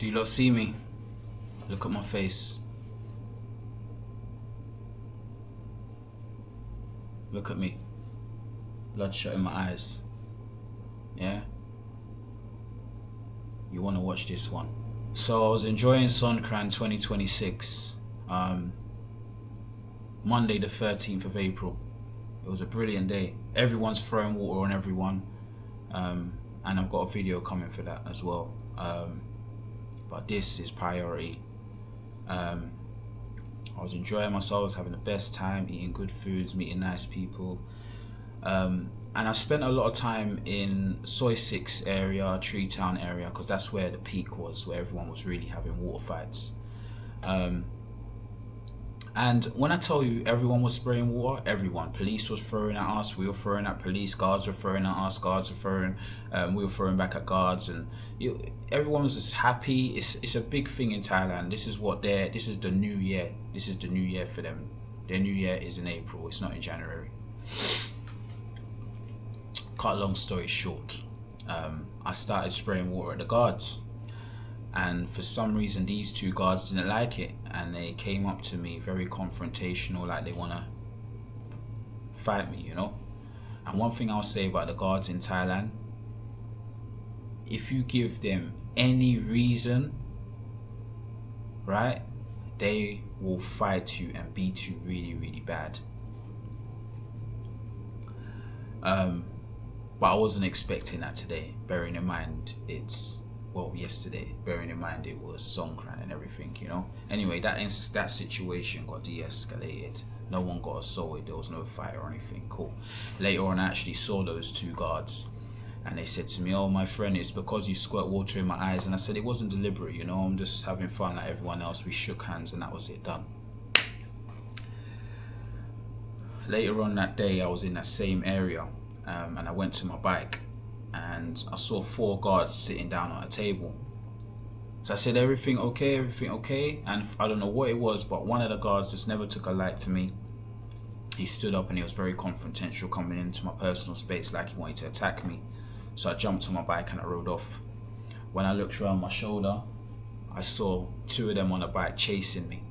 Do you lot see me? Look at my face. Look at me. Bloodshot in my eyes. Yeah? You want to watch this one. So I was enjoying Songkran 2026. Monday the 13th of April. It was a brilliant day. Everyone's throwing water on everyone. And I've got a video coming for that as well. But this is priority. I was enjoying myself, I was having the best time, eating good foods, meeting nice people. And I spent a lot of time in Soy 6 area, Tree Town area, because that's where the peak was, where everyone was really having water fights. And when I tell you everyone was spraying water, everyone. Police was throwing at us, we were throwing at police, guards were throwing at us, guards were throwing, we were throwing back at guards, and everyone was just happy. It's a big thing in Thailand. This is the new year. This is the new year for them. Their new year is in April, it's not in January. Cut a long story short, I started spraying water at the guards. And for some reason, these two guards didn't like it, and they came up to me very confrontational, like they want to fight me, you know. And one thing I'll say about the guards in Thailand, if you give them any reason, right, they will fight you and beat you really, really bad. But I wasn't expecting that today, bearing in mind yesterday, bearing in mind it was Songkran and everything, you know. Anyway, that situation got de-escalated. No one got assaulted, there was no fight or anything. Cool. Later on, I actually saw those two guards, and they said to me, "Oh, my friend, it's because you squirt water in my eyes." And I said, it wasn't deliberate, you know, I'm just having fun like everyone else. We shook hands and that was it, done. Later on that day, I was in that same area, and I went to my bike, and I saw 4 guards sitting down on a table. So I said, everything okay, everything okay? And I don't know what it was, but one of the guards just never took a light to me. He stood up and he was very confrontational, coming into my personal space like he wanted to attack me. So I jumped on my bike and I rode off. When I looked around my shoulder, I saw 2 of them on a bike chasing me.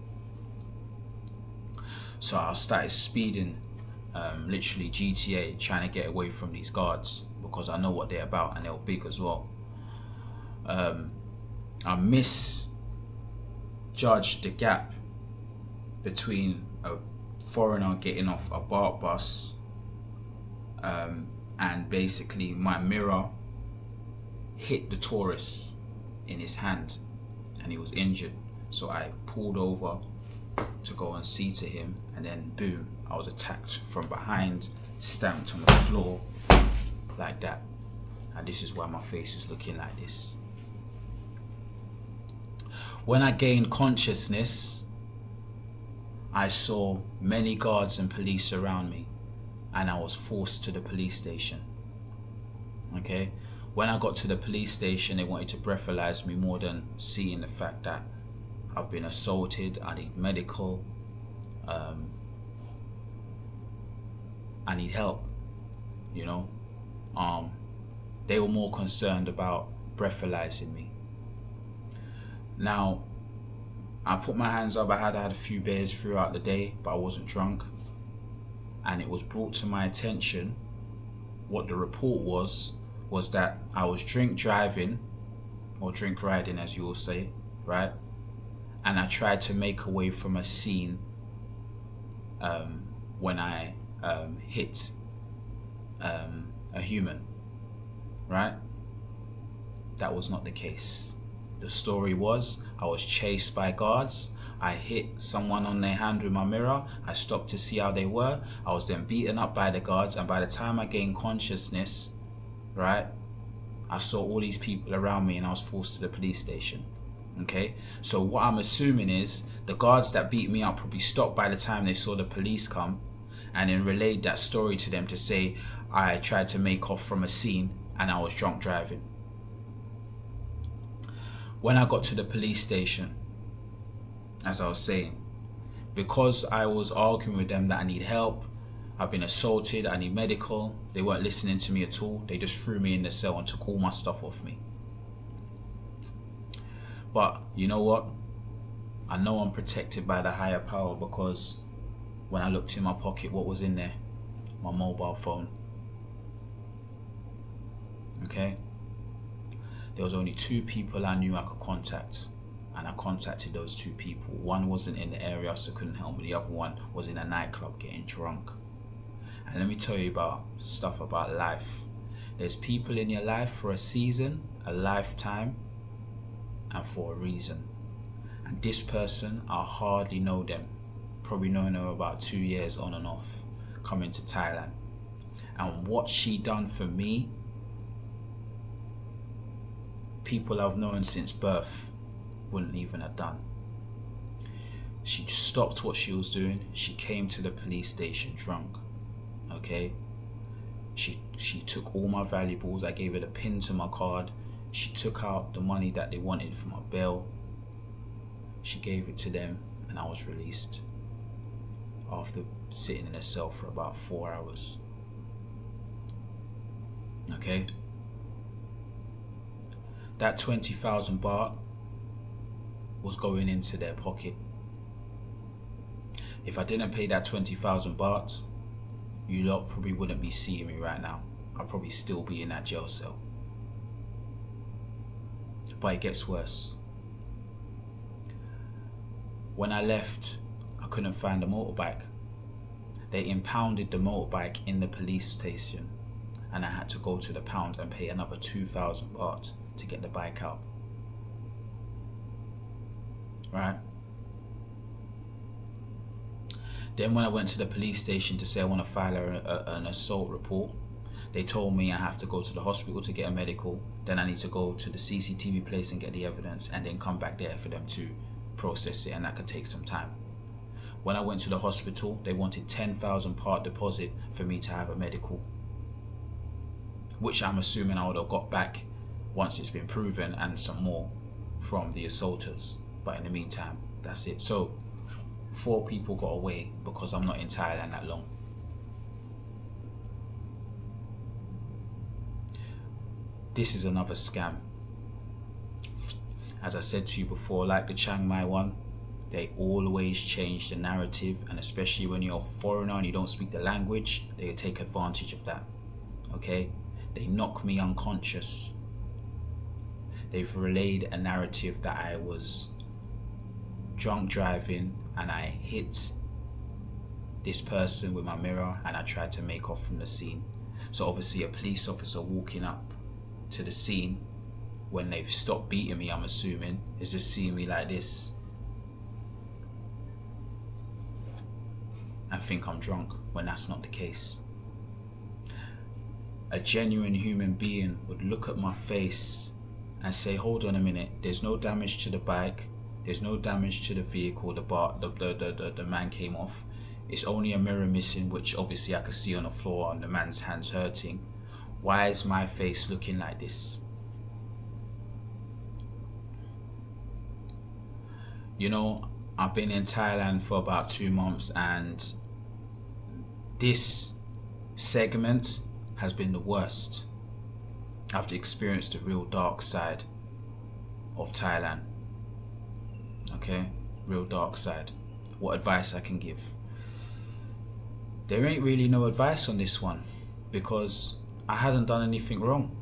So I started speeding, literally GTA, trying to get away from these guards, because I know what they're about and they're big as well. I misjudged the gap between a foreigner getting off a BART bus and basically my mirror hit the tourist in his hand and he was injured. So I pulled over to go and see to him, and then boom, I was attacked from behind, stamped on the floor like that. And this is why my face is looking like this. When I gained consciousness, I saw many guards and police around me, and I was forced to the police station. Okay? When I got to the police station, they wanted to breathalyze me more than seeing the fact that I've been assaulted, I need medical, I need help, you know. They were more concerned about breathalyzing me. Now, I put my hands up. I had a few beers throughout the day, but I wasn't drunk. And it was brought to my attention, what the report was that I was drink driving, or drink riding as you will say, right? And I tried to make away from a scene when I hit a human, right? That was not the case. The story was, I was chased by guards, I hit someone on their hand with my mirror, I stopped to see how they were, I was then beaten up by the guards, and by the time I gained consciousness, right, I saw all these people around me and I was forced to the police station. Okay, so what I'm assuming is the guards that beat me up probably stopped by the time they saw the police come, and then relayed that story to them to say I tried to make off from a scene and I was drunk driving. When I got to the police station, as I was saying, because I was arguing with them that I need help, I've been assaulted, I need medical, they weren't listening to me at all. They just threw me in the cell and took all my stuff off me. But you know what? I know I'm protected by the higher power, because when I looked in my pocket, what was in there? My mobile phone. Okay? There was only 2 people I knew I could contact, and I contacted those 2 people. One wasn't in the area, so couldn't help me. The other one was in a nightclub getting drunk. And let me tell you about stuff about life. There's people in your life for a season, a lifetime, and for a reason. And this person, I hardly know them. Probably known her about 2 years on and off, coming to Thailand. And what she done for me, people I've known since birth wouldn't even have done. She stopped what she was doing. She came to the police station drunk. Okay? She took all my valuables. I gave her the pin to my card. She took out the money that they wanted for my bail. She gave it to them, and I was released after sitting in a cell for about 4 hours. Okay? That 20,000 baht was going into their pocket. If I didn't pay that 20,000 baht, you lot probably wouldn't be seeing me right now. I'd probably still be in that jail cell. But it gets worse. When I left, I couldn't find a motorbike. They impounded the motorbike in the police station, and I had to go to the pound and pay another 2,000 baht to get the bike out. Right? Then when I went to the police station to say I want to file an assault report, they told me I have to go to the hospital to get a medical, then I need to go to the CCTV place and get the evidence, and then come back there for them to process it, and that could take some time. When I went to the hospital, they wanted 10,000 baht deposit for me to have a medical, which I'm assuming I would have got back once it's been proven, and some more from the assaulters. But in the meantime, that's it. So 4 people got away because I'm not in Thailand that long. This is another scam. As I said to you before, like the Chiang Mai one, they always change the narrative, and especially when you're a foreigner and you don't speak the language, they take advantage of that. Okay? They knock me unconscious. They've relayed a narrative that I was drunk driving and I hit this person with my mirror and I tried to make off from the scene. So obviously a police officer walking up to the scene when they've stopped beating me, I'm assuming, is just seeing me like this and think I'm drunk, when that's not the case. A genuine human being would look at my face and say, hold on a minute, there's no damage to the bike, there's no damage to the vehicle, the man came off, it's only a mirror missing, which obviously I could see on the floor and the man's hands hurting. Why is my face looking like this? You know, I've been in Thailand for about 2 months, and this segment has been the worst. I've experienced the real dark side of Thailand. Okay, real dark side. What advice I can give? There ain't really no advice on this one, because I hadn't done anything wrong.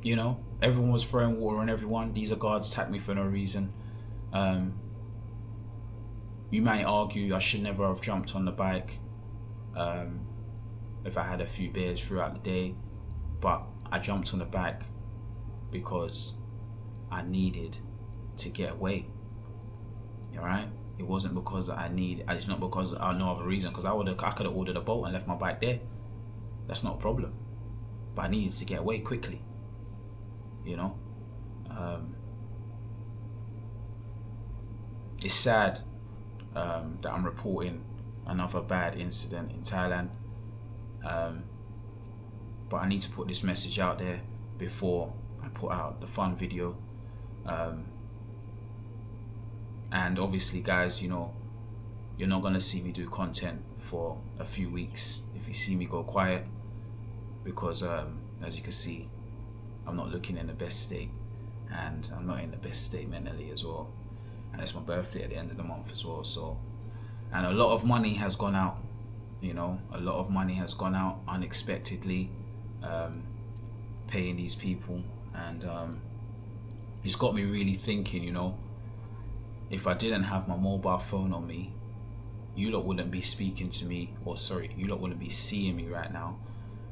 You know, everyone was throwing water on everyone. These are guards tapped me for no reason. You might argue I should never have jumped on the bike if I had a few beers throughout the day, but I jumped on the bike because I needed to get away. Alright? It wasn't because it's not because of no other reason, because I could have ordered a boat and left my bike there. That's not a problem. But I needed to get away quickly. You know? It's sad that I'm reporting another bad incident in Thailand. But I need to put this message out there before I put out the fun video. And obviously, guys, you know, you're not gonna see me do content for a few weeks if you see me go quiet, because as you can see, I'm not looking in the best state, and I'm not in the best state mentally as well. And it's my birthday at the end of the month as well. So, and a lot of money has gone out. You know, a lot of money has gone out unexpectedly, paying these people, and it's got me really thinking. You know, if I didn't have my mobile phone on me, you lot wouldn't be speaking to me, or sorry, you lot wouldn't be seeing me right now,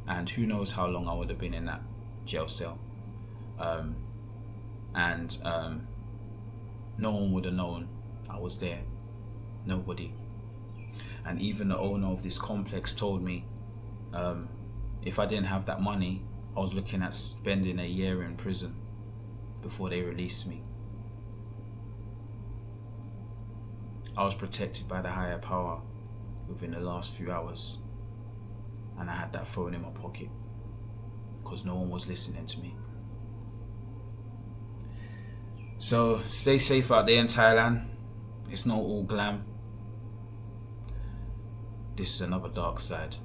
and who knows how long I would have been in that jail cell. And no one would have known I was there. Nobody. And even the owner of this complex told me, if I didn't have that money, I was looking at spending a year in prison before they released me. I was protected by the higher power within the last few hours, and I had that phone in my pocket because no one was listening to me. So stay safe out there in Thailand. It's not all glam. This is another dark side.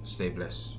Stay blessed.